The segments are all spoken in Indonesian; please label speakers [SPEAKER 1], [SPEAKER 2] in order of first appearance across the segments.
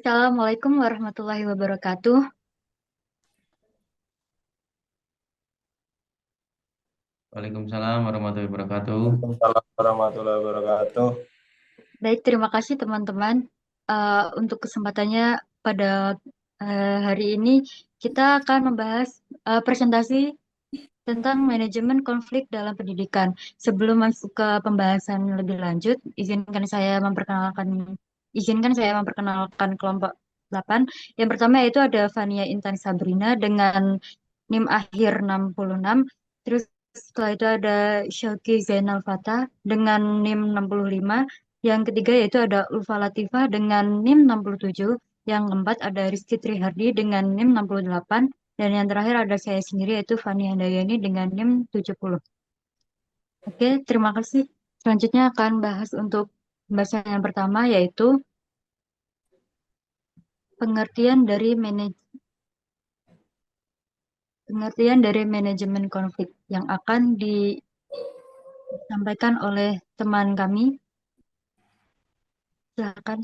[SPEAKER 1] Assalamualaikum warahmatullahi wabarakatuh.
[SPEAKER 2] Waalaikumsalam warahmatullahi wabarakatuh.
[SPEAKER 3] Waalaikumsalam warahmatullahi wabarakatuh.
[SPEAKER 1] Baik, terima kasih teman-teman untuk kesempatannya pada hari ini. Kita akan membahas presentasi tentang manajemen konflik dalam pendidikan. Sebelum masuk ke pembahasan lebih lanjut, izinkan saya memperkenalkan kelompok 8. Yang pertama yaitu ada Fania Intan Sabrina dengan NIM akhir 66. Terus setelah itu ada Syauki Zainal Fatah dengan NIM 65. Yang ketiga yaitu ada Ulfa Latifah dengan NIM 67. Yang keempat ada Rizky Trihardi dengan NIM 68. Dan yang terakhir ada saya sendiri yaitu Fani Handayani dengan NIM 70. Oke, terima kasih. Selanjutnya akan bahas untuk pembahasan yang pertama yaitu pengertian dari manajemen konflik yang akan disampaikan oleh teman kami. Silakan.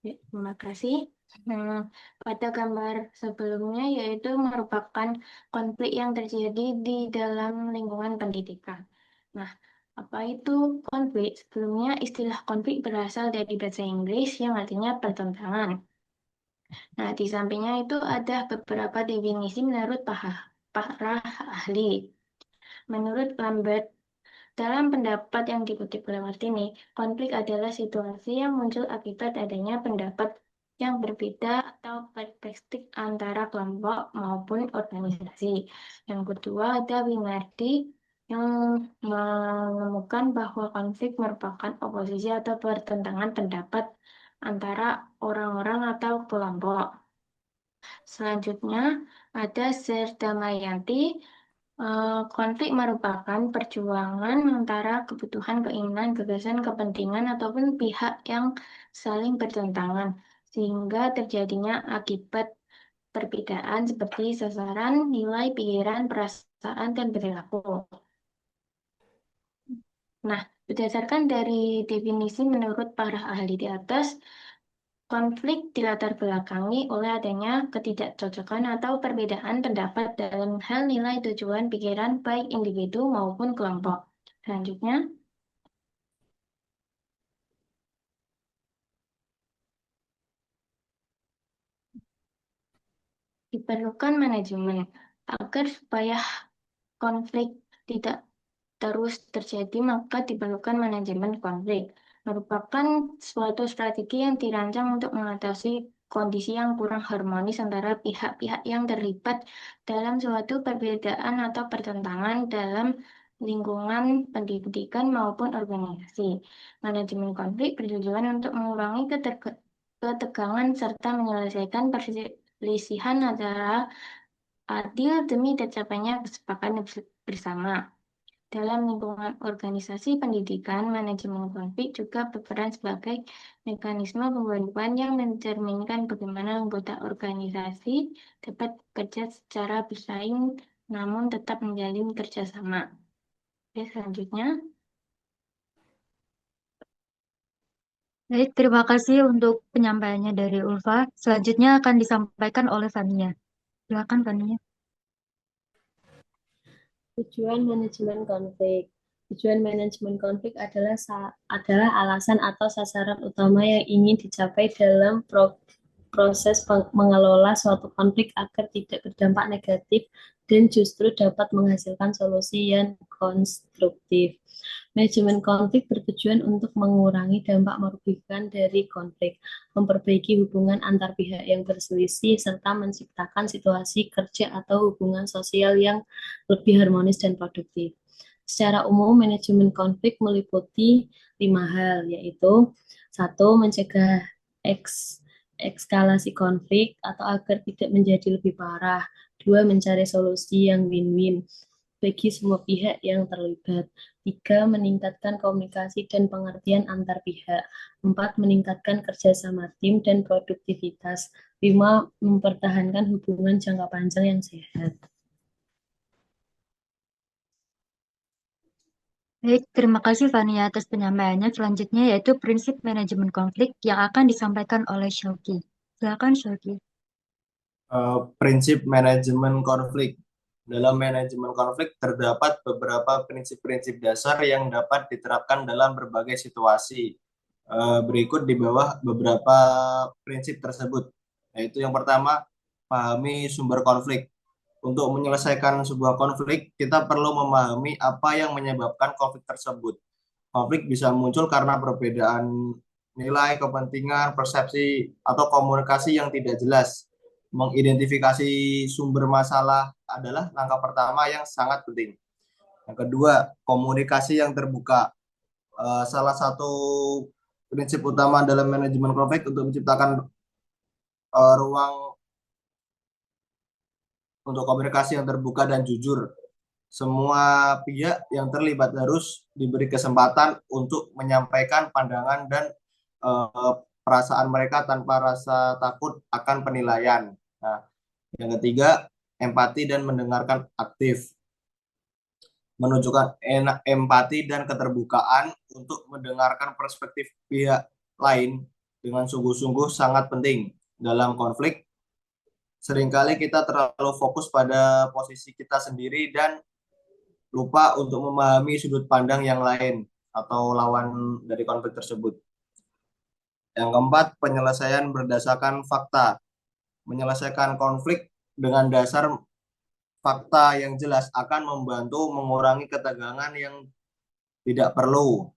[SPEAKER 4] Ya, terima kasih. Nah, pada gambar sebelumnya yaitu merupakan konflik yang terjadi di dalam lingkungan pendidikan. Nah, apa itu konflik? Sebelumnya istilah konflik berasal dari bahasa Inggris yang artinya pertentangan. Nah, di sampingnya itu ada beberapa definisi menurut para ahli. Menurut Lambert, dalam pendapat yang dikutip oleh Martini, konflik adalah situasi yang muncul akibat adanya pendapat yang berbeda atau perspektif antara kelompok maupun organisasi. Yang kedua, ada Winardi yang menemukan bahwa konflik merupakan oposisi atau pertentangan pendapat antara orang-orang atau kelompok. Selanjutnya, ada Serdamayanti. Konflik merupakan perjuangan antara kebutuhan, keinginan, gagasan, kepentingan, ataupun pihak yang saling bertentangan, sehingga terjadinya akibat perbedaan seperti sasaran, nilai, pikiran, perasaan, dan perilaku. Nah, berdasarkan dari definisi menurut para ahli di atas, konflik dilatar belakangi oleh adanya ketidakcocokan atau perbedaan pendapat dalam hal nilai tujuan pikiran baik individu maupun kelompok. Selanjutnya, diperlukan manajemen agar supaya konflik tidak terus terjadi, maka diperlukan manajemen konflik. Merupakan suatu strategi yang dirancang untuk mengatasi kondisi yang kurang harmonis antara pihak-pihak yang terlibat dalam suatu perbedaan atau pertentangan dalam lingkungan pendidikan maupun organisasi. Manajemen konflik bertujuan untuk mengurangi ketegangan serta menyelesaikan perselisihan antara adil demi tercapainya kesepakatan bersama. Dalam lingkungan organisasi pendidikan, manajemen konflik juga berperan sebagai mekanisme pembantuan yang mencerminkan bagaimana anggota organisasi dapat bekerja secara bersaing namun tetap menjalin kerjasama. Oke, selanjutnya.
[SPEAKER 1] Baik, terima kasih untuk penyampaiannya dari Ulfa. Selanjutnya akan disampaikan oleh Fania. Silakan Fania.
[SPEAKER 5] Tujuan manajemen konflik. Tujuan manajemen konflik adalah alasan atau sasaran utama yang ingin dicapai dalam proses mengelola suatu konflik agar tidak berdampak negatif dan justru dapat menghasilkan solusi yang konstruktif. Manajemen konflik bertujuan untuk mengurangi dampak merugikan dari konflik, memperbaiki hubungan antar pihak yang berselisih, serta menciptakan situasi kerja atau hubungan sosial yang lebih harmonis dan produktif. Secara umum, manajemen konflik meliputi 5 hal, yaitu satu, mencegah ekskalasi konflik atau agar tidak menjadi lebih parah. Dua, mencari solusi yang win-win bagi semua pihak yang terlibat. Tiga, meningkatkan komunikasi dan pengertian antar pihak. Empat, meningkatkan kerjasama tim dan produktivitas. Lima, mempertahankan hubungan jangka panjang yang sehat.
[SPEAKER 1] Baik, terima kasih Fania atas penyampaiannya. Selanjutnya yaitu prinsip manajemen konflik yang akan disampaikan oleh Syauki. Silakan Syauki.
[SPEAKER 3] Prinsip manajemen konflik. Dalam manajemen konflik terdapat beberapa prinsip-prinsip dasar yang dapat diterapkan dalam berbagai situasi. Berikut di bawah beberapa prinsip tersebut, yaitu yang pertama, pahami sumber konflik. Untuk menyelesaikan sebuah konflik, kita perlu memahami apa yang menyebabkan konflik tersebut. Konflik bisa muncul karena perbedaan nilai, kepentingan, persepsi, atau komunikasi yang tidak jelas. Mengidentifikasi sumber masalah adalah langkah pertama yang sangat penting. Yang kedua, komunikasi yang terbuka. Salah satu prinsip utama dalam manajemen konflik untuk menciptakan ruang untuk komunikasi yang terbuka dan jujur. Semua pihak yang terlibat harus diberi kesempatan untuk menyampaikan pandangan dan perasaan mereka tanpa rasa takut akan penilaian. Nah, yang ketiga, empati dan mendengarkan aktif. Menunjukkan empati dan keterbukaan untuk mendengarkan perspektif pihak lain dengan sungguh-sungguh sangat penting. Dalam konflik, seringkali kita terlalu fokus pada posisi kita sendiri dan lupa untuk memahami sudut pandang yang lain atau lawan dari konflik tersebut. Yang keempat, penyelesaian berdasarkan fakta. Menyelesaikan konflik dengan dasar fakta yang jelas akan membantu mengurangi ketegangan yang tidak perlu.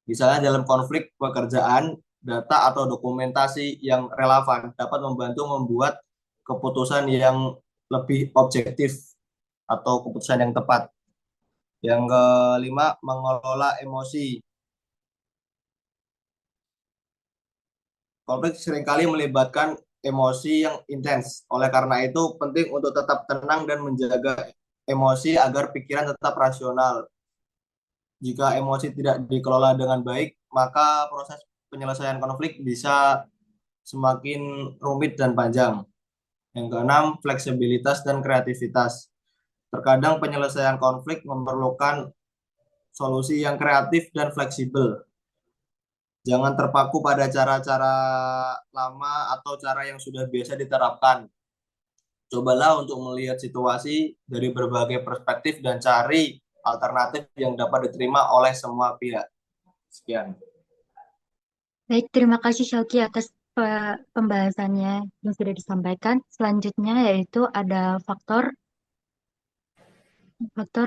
[SPEAKER 3] Misalnya dalam konflik pekerjaan, data atau dokumentasi yang relevan dapat membantu membuat keputusan yang lebih objektif atau keputusan yang tepat. Yang kelima, mengelola emosi. Konflik seringkali melibatkan emosi yang intens. Oleh karena itu, penting untuk tetap tenang dan menjaga emosi agar pikiran tetap rasional. Jika emosi tidak dikelola dengan baik, maka proses penyelesaian konflik bisa semakin rumit dan panjang. Yang keenam, fleksibilitas dan kreativitas. Terkadang penyelesaian konflik memerlukan solusi yang kreatif dan fleksibel. Jangan terpaku pada cara-cara lama atau cara yang sudah biasa diterapkan. Cobalah untuk melihat situasi dari berbagai perspektif dan cari alternatif yang dapat diterima oleh semua pihak. Sekian.
[SPEAKER 1] Baik, terima kasih Syauki atas pembahasannya yang sudah disampaikan. Selanjutnya yaitu ada faktor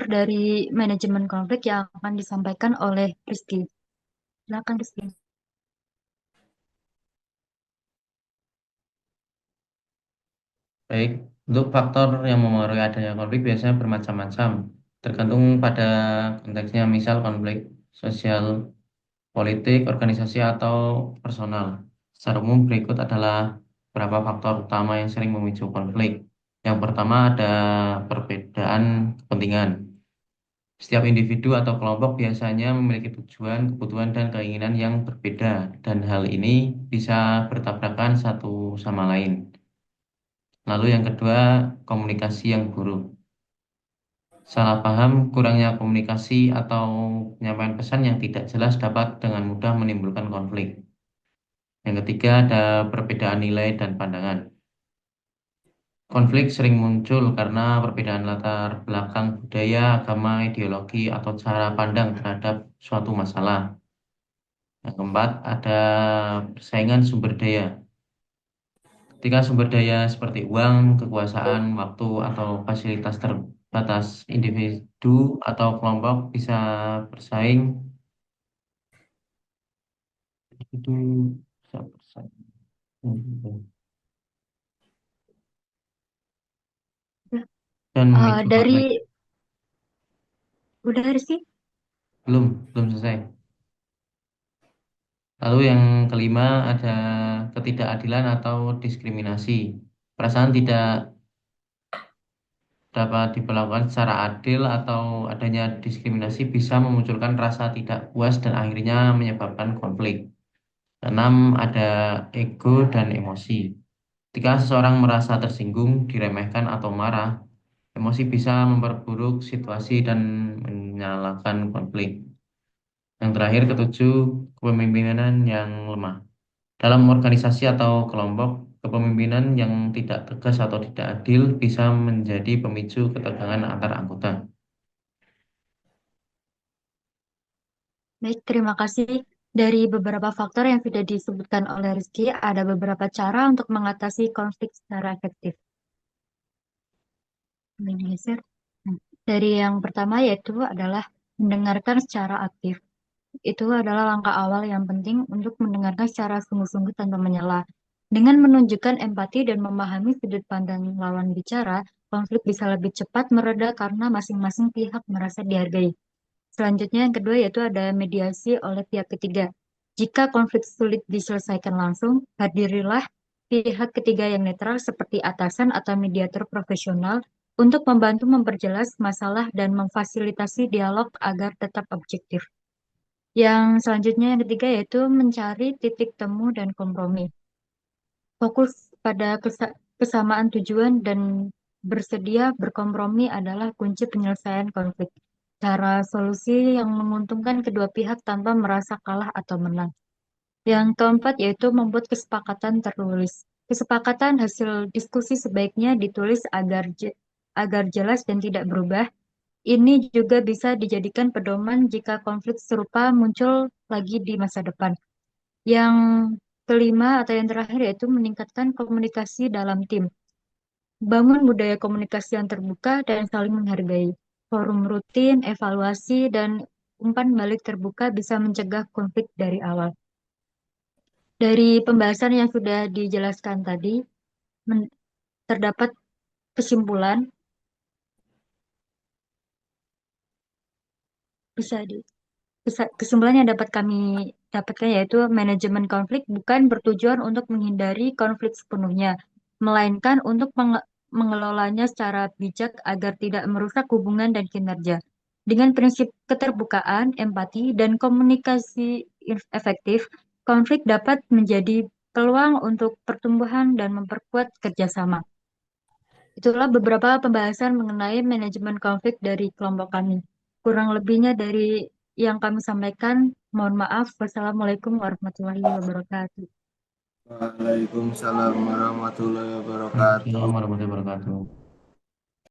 [SPEAKER 1] dari manajemen konflik yang akan disampaikan oleh Rizky. Silakan Rizky.
[SPEAKER 2] Baik, untuk faktor yang mempengaruhi adanya konflik biasanya bermacam-macam, tergantung pada konteksnya, misal konflik sosial, politik, organisasi, atau personal. Secara umum berikut adalah beberapa faktor utama yang sering memicu konflik. Yang pertama ada perbedaan kepentingan. Setiap individu atau kelompok biasanya memiliki tujuan, kebutuhan, dan keinginan yang berbeda, dan hal ini bisa bertabrakan satu sama lain. Lalu yang kedua, komunikasi yang buruk. Salah paham, kurangnya komunikasi, atau penyampaian pesan yang tidak jelas dapat dengan mudah menimbulkan konflik. Yang ketiga, ada perbedaan nilai dan pandangan. Konflik sering muncul karena perbedaan latar belakang budaya, agama, ideologi, atau cara pandang terhadap suatu masalah. Yang keempat, ada persaingan sumber daya. Ketika sumber daya seperti uang, kekuasaan, waktu, atau fasilitas terbatas, individu atau kelompok bisa bersaing. Itu bisa bersaing. Dan memicu konflik.
[SPEAKER 1] Dari udah Rizky?
[SPEAKER 2] Belum selesai. Lalu yang kelima ada ketidakadilan atau diskriminasi. Perasaan tidak dapat diperlakukan secara adil atau adanya diskriminasi bisa memunculkan rasa tidak puas dan akhirnya menyebabkan konflik. Keenam, ada ego dan emosi. Ketika seseorang merasa tersinggung, diremehkan atau marah, emosi bisa memperburuk situasi dan menyalakan konflik. Yang terakhir, ketujuh, kepemimpinan yang lemah. Dalam organisasi atau kelompok, kepemimpinan yang tidak tegas atau tidak adil bisa menjadi pemicu ketegangan antar anggota.
[SPEAKER 1] Baik, terima kasih. Dari beberapa faktor yang sudah disebutkan oleh Rizky, ada beberapa cara untuk mengatasi konflik secara efektif. Ini geser. Dari yang pertama yaitu adalah mendengarkan secara aktif. Itu adalah langkah awal yang penting untuk mendengarkan secara sungguh-sungguh tanpa menyela. Dengan menunjukkan empati dan memahami sudut pandang lawan bicara, konflik bisa lebih cepat mereda karena masing-masing pihak merasa dihargai. Selanjutnya yang kedua yaitu ada mediasi oleh pihak ketiga. Jika konflik sulit diselesaikan langsung, hadirilah pihak ketiga yang netral seperti atasan atau mediator profesional untuk membantu memperjelas masalah dan memfasilitasi dialog agar tetap objektif. Yang selanjutnya yang ketiga yaitu mencari titik temu dan kompromi. Fokus pada kesamaan tujuan dan bersedia berkompromi adalah kunci penyelesaian konflik. Cara solusi yang menguntungkan kedua pihak tanpa merasa kalah atau menang. Yang keempat yaitu membuat kesepakatan tertulis. Kesepakatan hasil diskusi sebaiknya ditulis agar jelas dan tidak berubah. Ini juga bisa dijadikan pedoman jika konflik serupa muncul lagi di masa depan. Yang kelima atau yang terakhir yaitu meningkatkan komunikasi dalam tim. Bangun budaya komunikasi yang terbuka dan saling menghargai. Forum rutin, evaluasi, dan umpan balik terbuka bisa mencegah konflik dari awal. Dari pembahasan yang sudah dijelaskan tadi, terdapat kesimpulan, bisa di kesimpulan yang dapat kami dapatkan yaitu manajemen konflik bukan bertujuan untuk menghindari konflik sepenuhnya, melainkan untuk mengelolanya secara bijak agar tidak merusak hubungan dan kinerja. Dengan prinsip keterbukaan, empati, dan komunikasi efektif, konflik dapat menjadi peluang untuk pertumbuhan dan memperkuat kerjasama. Itulah beberapa pembahasan mengenai manajemen konflik dari kelompok kami. Kurang lebihnya dari yang kami sampaikan, mohon maaf. Wassalamualaikum warahmatullahi wabarakatuh.
[SPEAKER 3] Waalaikumsalam warahmatullahi wabarakatuh.
[SPEAKER 2] Assalamualaikum warahmatullahi wabarakatuh.